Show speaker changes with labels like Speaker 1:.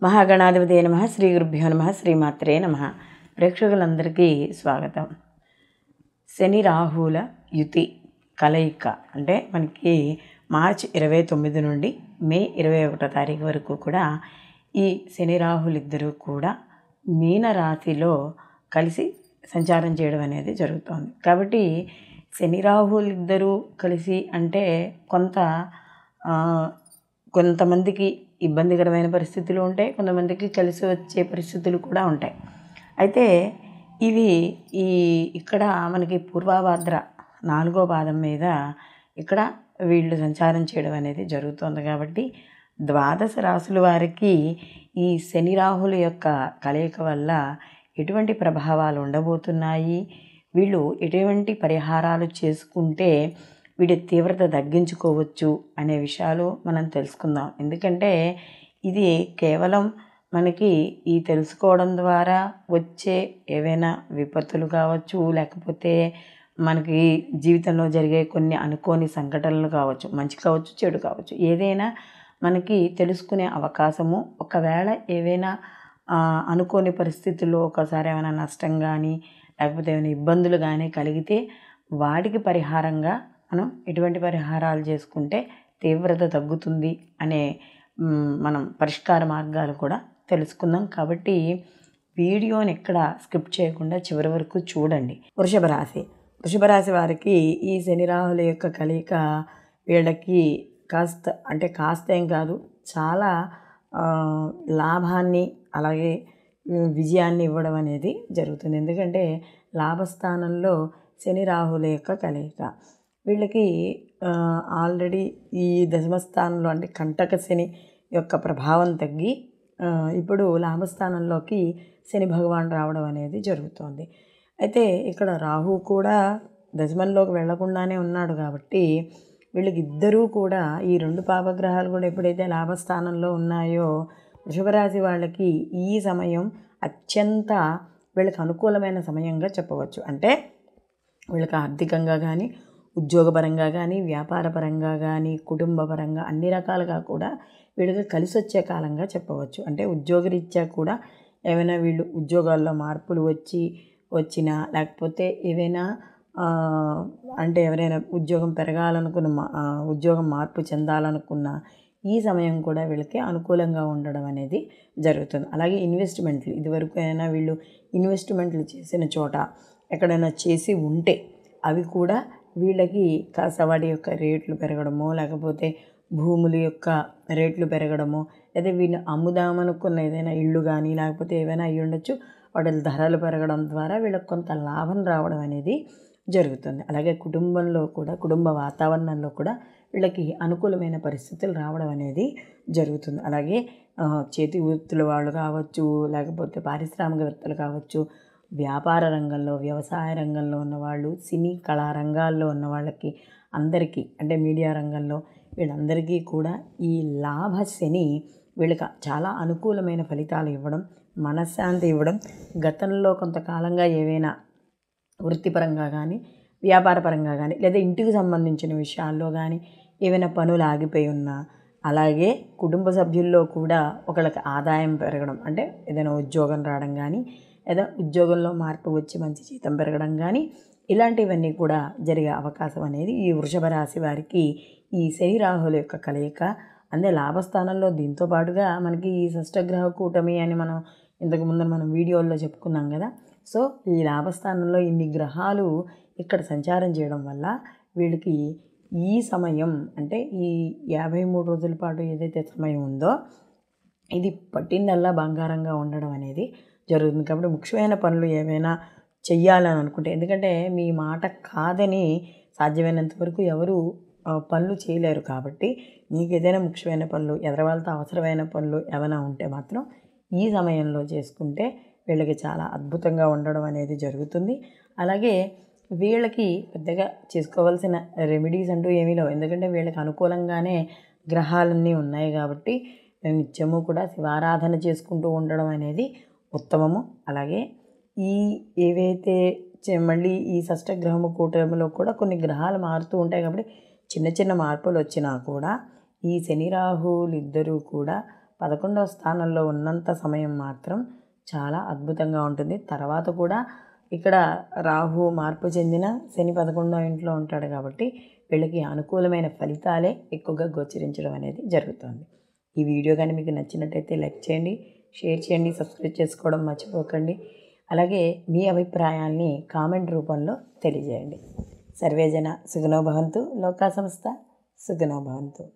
Speaker 1: మహాగణాధిపతే నమః. శ్రీ గురుభ్యో నమః. శ్రీమాత్రే నమః. ప్రేక్షకులందరికీ స్వాగతం. శని రాహుల యుతి కలయిక అంటే మనకి మార్చి 29 నుండి మే 21 తారీఖు వరకు కూడా ఈ శని రాహులిద్దరూ కూడా మీనరాశిలో కలిసి సంచారం చేయడం అనేది జరుగుతోంది. కాబట్టి శని రాహులిద్దరూ కలిసి అంటే కొంతమందికి ఇబ్బందికరమైన పరిస్థితులు ఉంటాయి, కొంతమందికి కలిసి వచ్చే పరిస్థితులు కూడా ఉంటాయి. అయితే ఇవి ఇక్కడ మనకి పూర్వభాద్ర 4వ పాదం మీద ఇక్కడ వీళ్ళు సంచారం చేయడం అనేది జరుగుతుంది. కాబట్టి ద్వాదశ రాశుల వారికి ఈ శని రాహుల యొక్క కలయిక వల్ల ఎటువంటి ప్రభావాలు ఉండబోతున్నాయి, వీళ్ళు ఎటువంటి పరిహారాలు చేసుకుంటే వీడి తీవ్రత తగ్గించుకోవచ్చు అనే విషయాలు మనం తెలుసుకుందాం. ఎందుకంటే ఇది కేవలం మనకి ఈ తెలుసుకోవడం ద్వారా వచ్చే ఏవైనా విపత్తులు కావచ్చు, లేకపోతే మనకి జీవితంలో జరిగే కొన్ని అనుకోని సంఘటనలు కావచ్చు, మంచి కావచ్చు చెడు కావచ్చు, ఏదైనా మనకి తెలుసుకునే అవకాశము, ఒకవేళ ఏవైనా అనుకోని పరిస్థితుల్లో ఒకసారి ఏమైనా నష్టం కానీ లేకపోతే ఏమైనా ఇబ్బందులు కానీ కలిగితే వాటికి పరిహారంగా మనం ఎటువంటి పరిహారాలు చేసుకుంటే తీవ్రత తగ్గుతుంది అనే మనం పరిష్కార మార్గాలు కూడా తెలుసుకుందాం. కాబట్టి వీడియోని ఎక్కడ స్కిప్ చేయకుండా చివరి వరకు చూడండి. వృషభ రాశి వారికి ఈ శని రాహుల యొక్క కలయిక వీళ్ళకి కాస్త ఏం కాదు, చాలా లాభాన్ని అలాగే విజయాన్ని ఇవ్వడం అనేది జరుగుతుంది. ఎందుకంటే లాభస్థానంలో శని రాహుల యొక్క కలయిక వీళ్ళకి ఆల్రెడీ ఈ దశమస్థానంలో అంటే కంటక శని యొక్క ప్రభావం తగ్గి ఇప్పుడు లాభస్థానంలోకి శని భగవాన్ రావడం అనేది జరుగుతోంది. అయితే ఇక్కడ రాహు కూడా దశమంలోకి వెళ్లకుండానే ఉన్నాడు. కాబట్టి వీళ్ళకి ఇద్దరూ కూడా ఈ రెండు పాపగ్రహాలు కూడా ఎప్పుడైతే లాభస్థానంలో ఉన్నాయో వృషభరాశి వాళ్ళకి ఈ సమయం అత్యంత వీళ్ళకి అనుకూలమైన సమయంగా చెప్పవచ్చు. అంటే వీళ్ళకి ఆర్థికంగా కానీ, ఉద్యోగపరంగా కానీ, వ్యాపారపరంగా కానీ, కుటుంబపరంగా అన్ని రకాలుగా కూడా వీళ్ళకి కలిసి వచ్చే కాలంగా చెప్పవచ్చు. అంటే ఉద్యోగరీత్యా కూడా ఏమైనా వీళ్ళు ఉద్యోగాల్లో మార్పులు వచ్చినా లేకపోతే ఏవైనా అంటే ఎవరైనా ఉద్యోగం పెరగాలనుకున్న ఉద్యోగం మార్పు చెందాలనుకున్న ఈ సమయం కూడా వీళ్ళకి అనుకూలంగా ఉండడం అనేది జరుగుతుంది. అలాగే ఇన్వెస్ట్మెంట్లు, ఇదివరకు అయినా వీళ్ళు ఇన్వెస్ట్మెంట్లు చేసిన చోట ఎక్కడైనా చేసి ఉంటే అవి కూడా వీళ్ళకి కాస్త వాటి యొక్క రేట్లు పెరగడమో, లేకపోతే భూముల యొక్క రేట్లు పెరగడమో, లేదా వీళ్ళు అమ్ముదామనుకున్న ఏదైనా ఇళ్ళు కానీ లేకపోతే ఏవైనా అయ్యి ఉండొచ్చు, వాటి ధరలు పెరగడం ద్వారా వీళ్ళకి కొంత లాభం రావడం అనేది జరుగుతుంది. అలాగే కుటుంబ వాతావరణంలో కూడా వీళ్ళకి అనుకూలమైన పరిస్థితులు రావడం అనేది జరుగుతుంది. అలాగే చేతి వృత్తుల వాళ్ళు కావచ్చు, లేకపోతే పారిశ్రామికవేత్తలు కావచ్చు, వ్యాపార రంగంలో, వ్యవసాయ రంగంలో ఉన్నవాళ్ళు, సినీ కళా రంగాల్లో ఉన్న వాళ్ళకి అందరికీ, అంటే మీడియా రంగంలో వీళ్ళందరికీ కూడా ఈ లాభ శని వీళ్ళకి చాలా అనుకూలమైన ఫలితాలు ఇవ్వడం, మనశ్శాంతి ఇవ్వడం, గతంలో కొంతకాలంగా ఏవైనా వృత్తిపరంగా కానీ వ్యాపారపరంగా కానీ లేదా ఇంటికి సంబంధించిన విషయాల్లో కానీ ఏవైనా పనులు ఆగిపోయి ఉన్నా, అలాగే కుటుంబ సభ్యుల్లో కూడా ఒకళ్ళకి ఆదాయం పెరగడం, అంటే ఏదైనా ఉద్యోగం రావడం కానీ లేదా ఉద్యోగంలో మార్పు వచ్చి మంచి జీతం పెరగడం కానీ ఇలాంటివన్నీ కూడా జరిగే అవకాశం అనేది ఈ వృషభ రాశి వారికి ఈ శని రాహుల యొక్క కలయిక. అంటే లాభస్థానంలో దీంతో పాటుగా మనకి ఈ షష్టగ్రహ కూటమి అని మనం ఇంతకుముందు మనం వీడియోల్లో చెప్పుకున్నాం కదా. సో ఈ లాభస్థానంలో ఇన్ని గ్రహాలు ఇక్కడ సంచారం చేయడం వల్ల వీళ్ళకి ఈ సమయం అంటే ఈ 53 రోజుల పాటు ఏదైతే సమయం ఉందో ఇది పట్టిందల్లా బంగారంగా ఉండడం అనేది జరుగుతుంది. కాబట్టి ముఖ్యమైన పనులు ఏవైనా చెయ్యాలని అనుకుంటే, ఎందుకంటే మీ మాట కాదని సాధ్యమైనంత వరకు ఎవరు పనులు చేయలేరు. కాబట్టి మీకు ఏదైనా ముఖ్యమైన పనులు, ఎదరవాళ్ళతో అవసరమైన పనులు ఏమైనా ఉంటే మాత్రం ఈ సమయంలో చేసుకుంటే వీళ్ళకి చాలా అద్భుతంగా ఉండడం అనేది జరుగుతుంది. అలాగే వీళ్ళకి పెద్దగా చేసుకోవాల్సిన రెమెడీస్ అంటూ ఏమీ లేవు. ఎందుకంటే వీళ్ళకి అనుకూలంగానే గ్రహాలన్నీ ఉన్నాయి. కాబట్టి నిత్యము కూడా శివారాధన చేసుకుంటూ ఉండడం అనేది ఉత్తమము. అలాగే ఏవైతే మళ్ళీ ఈ షష్టగ్రహము కూటమిలో కూడా కొన్ని గ్రహాలు మారుతూ ఉంటాయి. కాబట్టి చిన్న చిన్న మార్పులు వచ్చినా కూడా ఈ శని రాహువులు ఇద్దరూ కూడా 11వ స్థానంలో ఉన్నంత సమయం మాత్రం చాలా అద్భుతంగా ఉంటుంది. తర్వాత కూడా ఇక్కడ రాహు మార్పు చెందిన శని 11వ ఇంట్లో ఉంటాడు కాబట్టి వీళ్ళకి అనుకూలమైన ఫలితాలే ఎక్కువగా గోచరించడం అనేది జరుగుతుంది. ఈ వీడియో కానీ మీకు నచ్చినట్టయితే లైక్ చేయండి, షేర్ చేయండి, సబ్స్క్రైబ్ చేసుకోవడం మర్చిపోకండి. అలాగే మీ అభిప్రాయాల్ని కామెంట్ రూపంలో తెలియజేయండి. సర్వేజన సుఖినో భవంతు, లోకా సమస్త సుఖినో భవంతు.